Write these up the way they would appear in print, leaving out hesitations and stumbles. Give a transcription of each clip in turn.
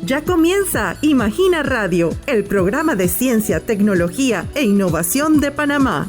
Ya comienza Imagina Radio, el programa de ciencia, tecnología e innovación de Panamá.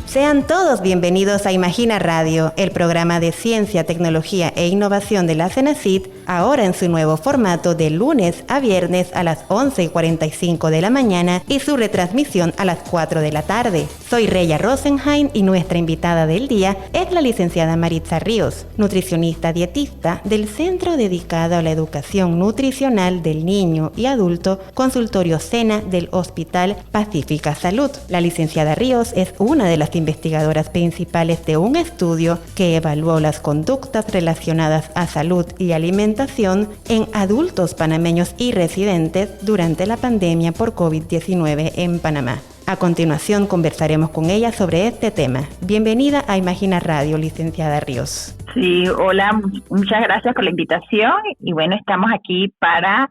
Sean todos bienvenidos a Imagina Radio, el programa de ciencia, tecnología e innovación de la CENACYT, ahora en su nuevo formato de lunes a viernes a las 11:45 de la mañana y su retransmisión a las 4 de la tarde. Soy Reya Rosenheim y nuestra invitada del día es la licenciada Maritza Ríos, nutricionista dietista del Centro Dedicado a la Educación Nutricional del Niño y Adulto, Consultorio SENA del Hospital Pacífica Salud. La licenciada Ríos es una de las investigadoras principales de un estudio que evaluó las conductas relacionadas a salud y alimentación en adultos panameños y residentes durante la pandemia por COVID-19 en Panamá. A continuación conversaremos con ella sobre este tema. Bienvenida a Imagina Radio, licenciada Ríos. Sí, hola, muchas gracias por la invitación y bueno, estamos aquí para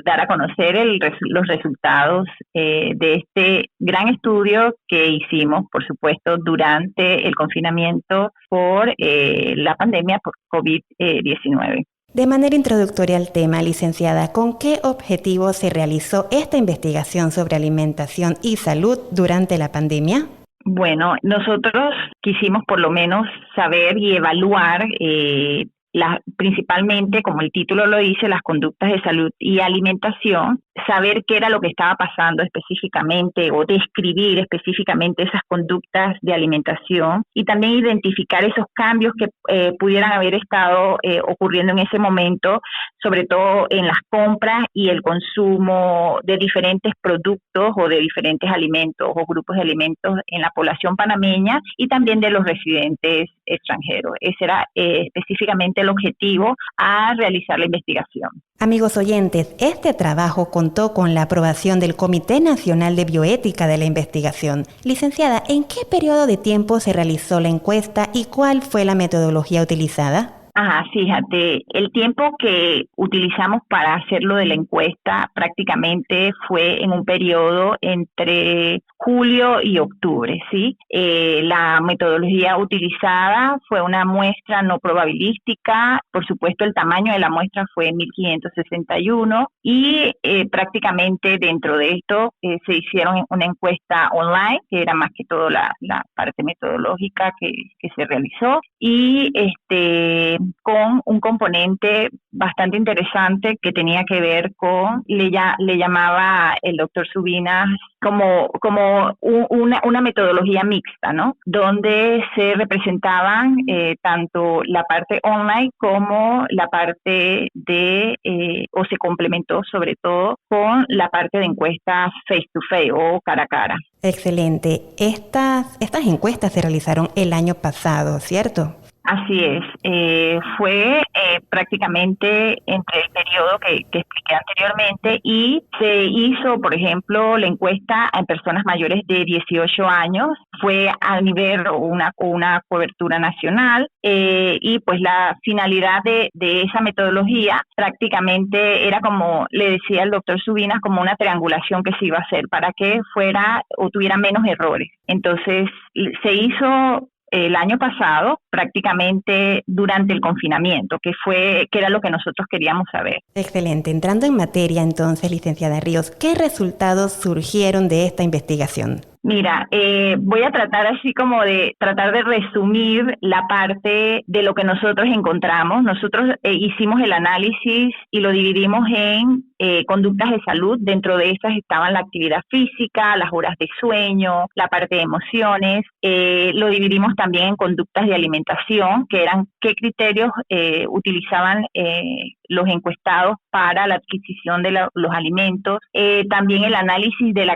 dar a conocer los resultados de este gran estudio que hicimos, por supuesto, durante el confinamiento por la pandemia por COVID-19. De manera introductoria al tema, licenciada, ¿con qué objetivo se realizó esta investigación sobre alimentación y salud durante la pandemia? Bueno, nosotros quisimos por lo menos saber y evaluar principalmente, como el título lo dice, las conductas de salud y alimentación, saber qué era lo que estaba pasando específicamente o describir específicamente esas conductas de alimentación y también identificar esos cambios que pudieran haber estado ocurriendo en ese momento, sobre todo en las compras y el consumo de diferentes productos o de diferentes alimentos o grupos de alimentos en la población panameña y también de los residentes extranjeros. Ese era específicamente el objetivo a realizar la investigación. Amigos oyentes, este trabajo contó con la aprobación del Comité Nacional de Bioética de la Investigación. Licenciada, ¿en qué periodo de tiempo se realizó la encuesta y cuál fue la metodología utilizada? Fíjate, el tiempo que utilizamos para hacerlo de la encuesta prácticamente fue en un periodo entre julio y octubre, ¿sí? La metodología utilizada fue una muestra no probabilística, por supuesto el tamaño de la muestra fue 1561 y prácticamente dentro de esto se hicieron una encuesta online, que era más que todo la parte metodológica que se realizó y con un componente bastante interesante que tenía que ver con, le llamaba el doctor Subinas como una metodología mixta, ¿no? Donde se representaban tanto la parte online como la parte o se complementó sobre todo con la parte de encuestas face to face o cara a cara. Excelente. Estas encuestas se realizaron el año pasado, ¿cierto? Así es, fue prácticamente entre el periodo que expliqué anteriormente y se hizo, por ejemplo, la encuesta en personas mayores de 18 años, fue a nivel una cobertura nacional y pues la finalidad de esa metodología prácticamente era como le decía el doctor Subinas, como una triangulación que se iba a hacer para que fuera o tuviera menos errores. Entonces se hizo el año pasado, prácticamente durante el confinamiento, que era lo que nosotros queríamos saber. Excelente. Entrando en materia entonces, licenciada Ríos, ¿qué resultados surgieron de esta investigación? Mira, voy a tratar de resumir la parte de lo que nosotros encontramos. Nosotros hicimos el análisis y lo dividimos en conductas de salud. Dentro de esas estaban la actividad física, las horas de sueño, la parte de emociones. Lo dividimos también en conductas de alimentación, que eran qué criterios utilizaban los encuestados para la adquisición de los alimentos. También el análisis de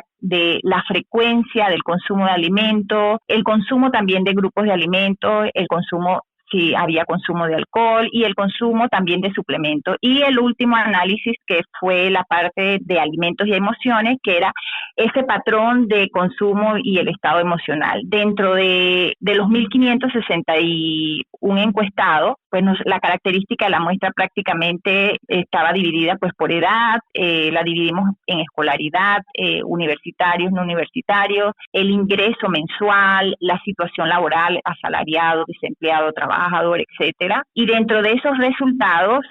la frecuencia del consumo de alimentos, el consumo también de grupos de alimentos, el consumo si había consumo de alcohol y el consumo también de suplementos. Y el último análisis que fue la parte de alimentos y emociones, que era ese patrón de consumo y el estado emocional. Dentro de los 1.561 encuestados, pues la característica de la muestra prácticamente estaba dividida pues por edad, la dividimos en escolaridad, universitarios, no universitarios, el ingreso mensual, la situación laboral, asalariado, desempleado, trabajador, etcétera. Y dentro de esos resultados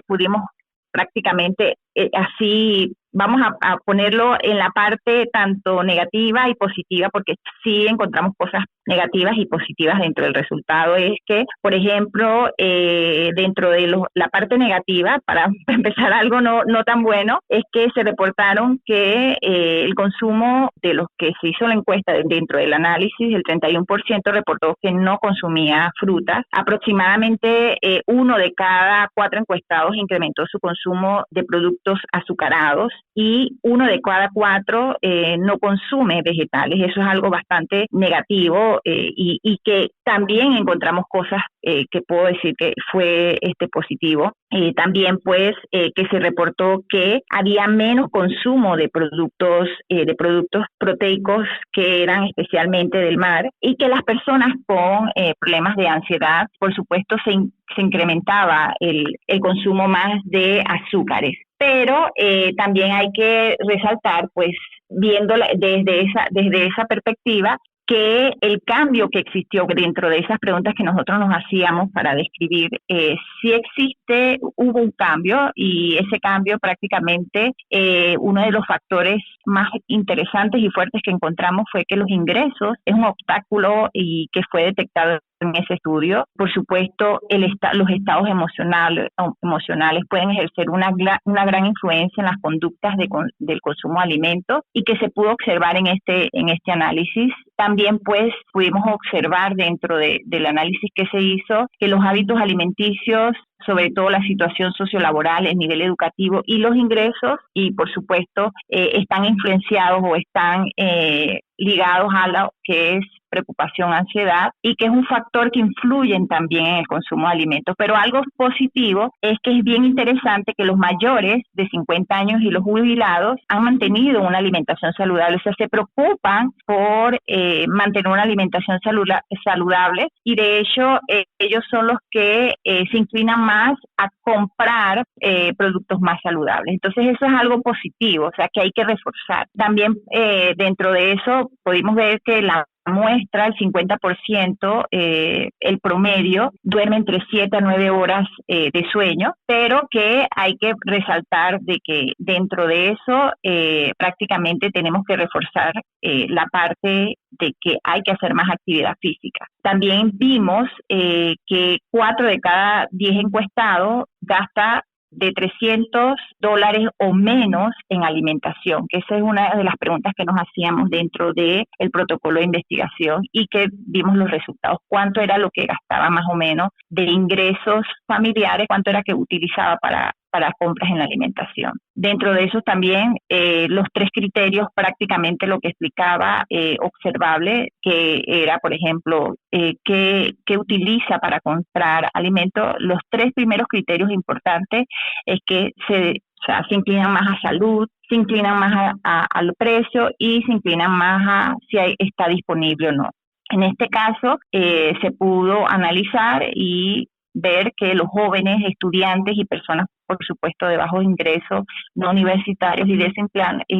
pudimos prácticamente así, vamos a ponerlo en la parte tanto negativa y positiva, porque sí encontramos cosas negativas y positivas dentro del resultado. Es que, por ejemplo, dentro de la parte negativa, para empezar algo no tan bueno, es que se reportaron que el consumo de los que se hizo la encuesta dentro del análisis, el 31% reportó que no consumía frutas. Aproximadamente 1 de cada 4 encuestados incrementó su consumo de productos azucarados y 1 de cada 4 no consume vegetales. Eso es algo bastante negativo y que también encontramos cosas que puedo decir que fue positivo. También pues que se reportó que había menos consumo de productos proteicos que eran especialmente del mar, y que las personas con problemas de ansiedad, por supuesto, se incrementaba el consumo más de azúcares. Pero también hay que resaltar, pues, viéndola desde esa perspectiva, que el cambio que existió dentro de esas preguntas que nosotros nos hacíamos para describir, hubo un cambio, y ese cambio prácticamente, uno de los factores más interesantes y fuertes que encontramos fue que los ingresos es un obstáculo y que fue detectado en ese estudio. Por supuesto, los estados emocionales pueden ejercer una gran influencia en las conductas del consumo de alimentos, y que se pudo observar en este análisis. También pues pudimos observar dentro del análisis que se hizo que los hábitos alimenticios, sobre todo la situación sociolaboral, el nivel educativo y los ingresos, y por supuesto están influenciados o están ligados a lo que es preocupación, ansiedad, y que es un factor que influye también en el consumo de alimentos. Pero algo positivo es que es bien interesante que los mayores de 50 años y los jubilados han mantenido una alimentación saludable, o sea, se preocupan por mantener una alimentación saludable, y de hecho ellos son los que se inclinan más a comprar productos más saludables. Entonces eso es algo positivo, o sea, que hay que reforzar. También dentro de eso pudimos ver que la muestra, el 50%, el promedio, duerme entre 7 a 9 horas de sueño, pero que hay que resaltar de que dentro de eso prácticamente tenemos que reforzar la parte de que hay que hacer más actividad física. También vimos que 4 de cada 10 encuestados gasta de $300 o menos en alimentación, que esa es una de las preguntas que nos hacíamos dentro del protocolo de investigación, y que vimos los resultados, cuánto era lo que gastaba más o menos de ingresos familiares, cuánto era que utilizaba para compras en la alimentación. Dentro de eso también los 3 criterios, prácticamente lo que explicaba observable, que era, por ejemplo, qué utiliza para comprar alimentos. Los 3 primeros criterios importantes es que se inclinan más a salud, se inclinan más al precio, y se inclinan más a si está disponible o no. En este caso se pudo analizar y ver que los jóvenes, estudiantes y personas, por supuesto, de bajos ingresos, no universitarios y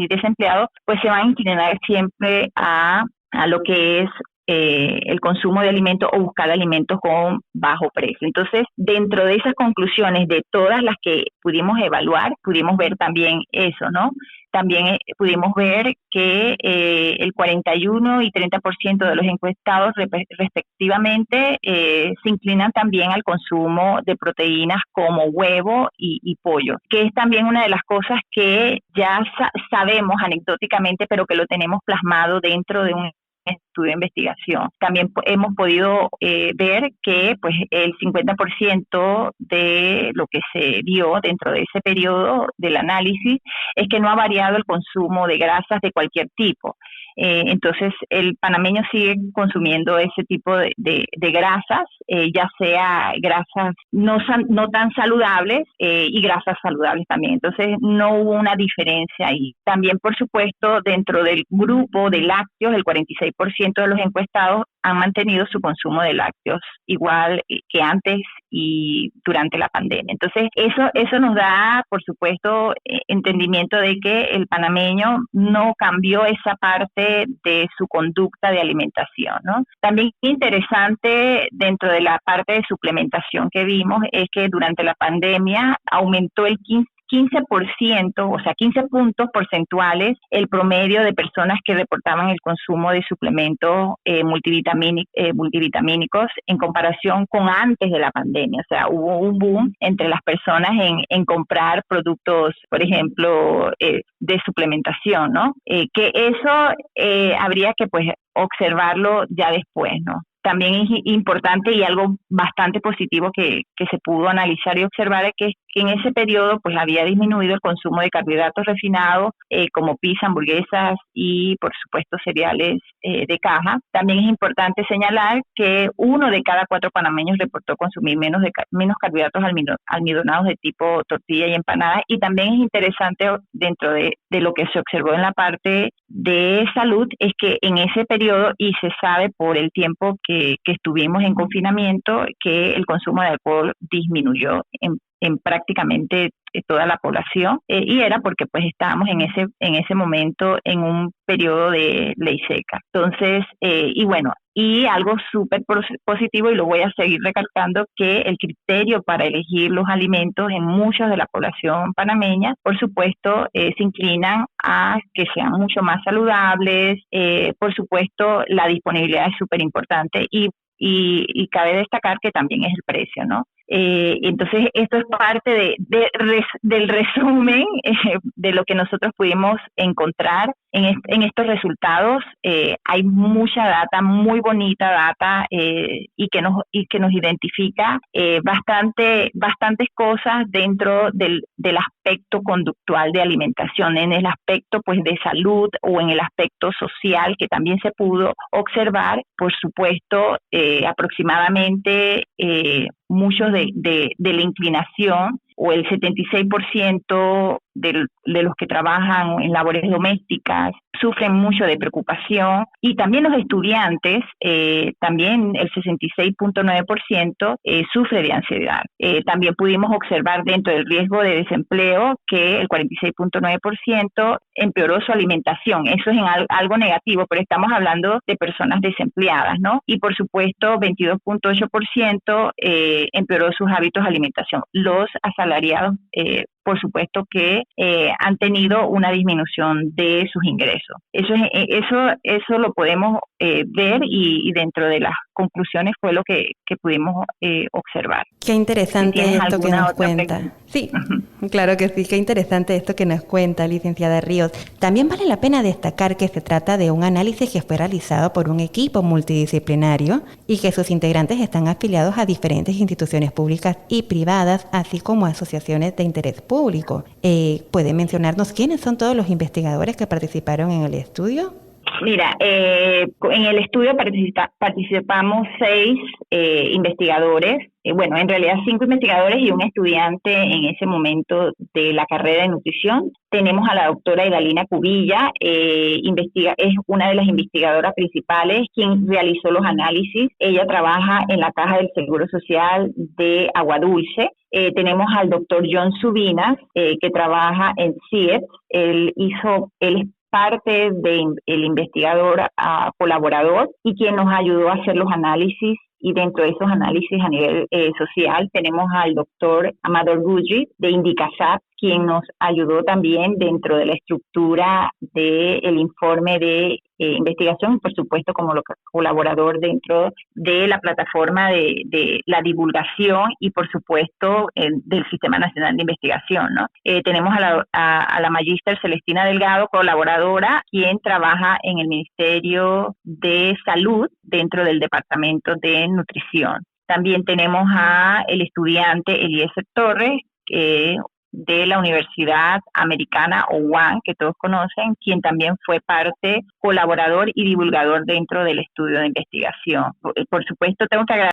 desempleados, pues se van a inclinar siempre a lo que es el consumo de alimentos o buscar alimentos con bajo precio. Entonces, dentro de esas conclusiones, de todas las que pudimos evaluar, pudimos ver también eso, ¿no? También pudimos ver que el 41 y 30% de los encuestados respectivamente se inclinan también al consumo de proteínas como huevo y pollo, que es también una de las cosas que ya sabemos anecdóticamente, pero que lo tenemos plasmado dentro de un estudio de investigación. También hemos podido ver que pues el 50% de lo que se vio dentro de ese periodo del análisis es que no ha variado el consumo de grasas de cualquier tipo. Entonces el panameño sigue consumiendo ese tipo de grasas, ya sea grasas no tan saludables y grasas saludables también. Entonces no hubo una diferencia ahí. También, por supuesto, dentro del grupo de lácteos, el 46% de los encuestados han mantenido su consumo de lácteos igual que antes y durante la pandemia. Entonces, eso nos da, por supuesto, entendimiento de que el panameño no cambió esa parte de su conducta de alimentación, ¿no? También interesante dentro de la parte de suplementación que vimos es que durante la pandemia aumentó el 15%, o sea, 15 puntos porcentuales el promedio de personas que reportaban el consumo de suplementos multivitamínicos en comparación con antes de la pandemia. O sea, hubo un boom entre las personas en comprar productos, por ejemplo, de suplementación, ¿no? Que eso habría que, pues, observarlo ya después, ¿no? También es importante y algo bastante positivo que se pudo analizar y observar es que en ese periodo pues había disminuido el consumo de carbohidratos refinados como pizza, hamburguesas y por supuesto cereales de caja. También es importante señalar que 1 de cada 4 panameños reportó consumir menos carbohidratos almidonados de tipo tortilla y empanada, y también es interesante dentro de lo que se observó en la parte de salud es que en ese periodo, y se sabe por el tiempo que estuvimos en confinamiento, que el consumo de alcohol disminuyó en prácticamente toda la población, y era porque pues estábamos en ese momento en un periodo de ley seca. Entonces, y algo súper positivo, y lo voy a seguir recalcando, que el criterio para elegir los alimentos en muchos de la población panameña, por supuesto, se inclinan a que sean mucho más saludables. Por supuesto, la disponibilidad es súper importante y cabe destacar que también es el precio, ¿no? Entonces, esto es parte del resumen de lo que nosotros pudimos encontrar en estos resultados. Hay mucha data, muy bonita data, y que nos identifica bastantes cosas dentro del aspecto conductual de alimentación, en el aspecto pues de salud o en el aspecto social, que también se pudo observar. Por supuesto, aproximadamente muchos de la inclinación, o el 76% de los que trabajan en labores domésticas sufren mucho de preocupación, y también los estudiantes, también el 66.9% sufre de ansiedad. También pudimos observar dentro del riesgo de desempleo que el 46.9% empeoró su alimentación. Eso es algo negativo, pero estamos hablando de personas desempleadas, ¿no? Y por supuesto 22.8% empeoró sus hábitos de alimentación. Los asalariados, por supuesto que han tenido una disminución de sus ingresos. Eso lo podemos ver, y dentro de las conclusiones fue lo que pudimos observar. Qué interesante esto que nos cuenta. Sí, claro que sí, qué interesante esto que nos cuenta, licenciada Ríos. También vale la pena destacar que se trata de un análisis que fue realizado por un equipo multidisciplinario y que sus integrantes están afiliados a diferentes instituciones públicas y privadas, así como asociaciones de interés público. ¿Puede mencionarnos quiénes son todos los investigadores que participaron en el estudio? Mira, en el estudio participamos 6 investigadores, en realidad 5 investigadores y un estudiante en ese momento de la carrera de nutrición. Tenemos a la doctora Idalina Cubilla, es una de las investigadoras principales, quien realizó los análisis. Ella trabaja en la Caja del Seguro Social de Aguadulce. Tenemos al doctor John Subinas, que trabaja en CIEP. Él es parte del investigador colaborador, y quien nos ayudó a hacer los análisis. Y dentro de esos análisis a nivel social tenemos al doctor Amador Gudry de Indicasap, quien nos ayudó también dentro de la estructura del informe de investigación, por supuesto como colaborador dentro de la plataforma de la divulgación y por supuesto del Sistema Nacional de Investigación, ¿no? Tenemos a la magíster Celestina Delgado, colaboradora, quien trabaja en el Ministerio de Salud dentro del Departamento de Nutrición. También tenemos a el estudiante Eliezer Torres, de la Universidad Americana, o UAM, que todos conocen, quien también fue colaborador y divulgador dentro del estudio de investigación. Por supuesto, tengo que agradecer